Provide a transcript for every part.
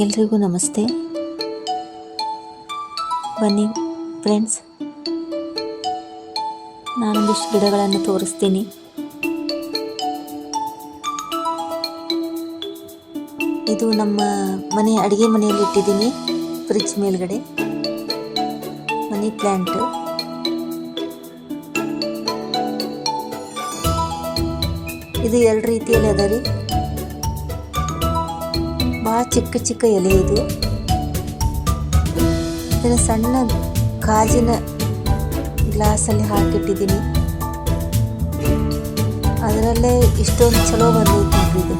ಎಲ್ರಿಗೂ ನಮಸ್ತೆ. ಬನ್ನಿ ಫ್ರೆಂಡ್ಸ್, ನಾನೊಂದಿಷ್ಟು ಗಿಡಗಳನ್ನು ತೋರಿಸ್ತೀನಿ. ಇದು ನಮ್ಮ ಮನೆ ಅಡುಗೆ ಮನೆಯಲ್ಲಿ ಇಟ್ಟಿದ್ದೀನಿ, ಫ್ರಿಡ್ಜ್ ಮೇಲ್ಗಡೆ. Money plant. ಇದು ಎರಡು ರೀತಿಯಲ್ಲಿ ಅದ ರೀ. ಭಾಳ ಚಿಕ್ಕ ಚಿಕ್ಕ ಎಲೆ ಇದು. ಇದನ್ನು ಸಣ್ಣ ಗಾಜಿನ ಗ್ಲಾಸಲ್ಲಿ ಹಾಕಿಟ್ಟಿದ್ದೀನಿ. ಅದರಲ್ಲೇ ಇಷ್ಟೊಂದು ಚಲೋ ಬಂದೈತಿ ಇದು.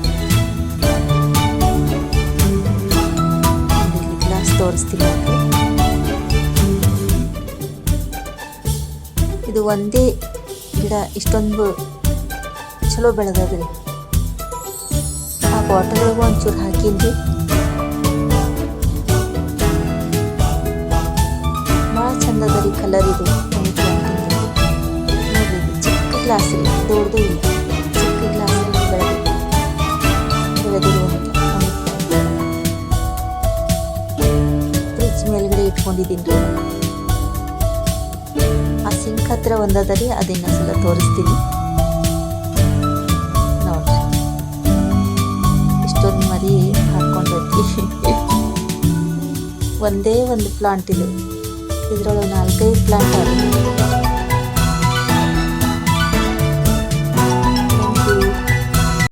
ಗ್ಲಾಸ್ ತೋರಿಸ್ತೀನಿ. ಇದು ಒಂದೇ ಗಿಡ ಇಷ್ಟೊಂದು ಚಲೋ ಬೆಳೆದದ್ರಿ. ಆ ಬಾಟಲ್ ಒಳಗೆ ಒಂಚೂರು ಹಾಕಿನ್ರಿ. ಭಾಳ ಚಂದ ಅದ ರೀ ಕಲರ್ ಇದು. ನೋಡ್ರಿ, ಚಿಕ್ಕ ಗ್ಲಾಸ್ ರೀ, ದೊಡ್ಡದು ಇಲ್ಲ, ಚಿಕ್ಕ ಗ್ಲಾಸಲ್ಲಿ ಬೆಳೆದಿರುವಂಥ ಫ್ರಿಡ್ಜ್ ಮೇಲ್ಗಡೆ ಇಟ್ಕೊಂಡಿದ್ದೀನಿ ರೀ. ಆ ಸಿಂಕ್ ಹತ್ರ ಒಂದದ ರೀ, ಅದನ್ನ ಸಲ ತೋರಿಸ್ತೀನಿ. ಮರಿ ಹಾಕೊಂಡೈತಿ. ಒಂದೇ ಒಂದು ಪ್ಲಾಂಟ್ ಇದು. ಇದ್ರೊಳಗೆ 4-5 ಪ್ಲಾಂಟ್ ಆಗಿದೆ.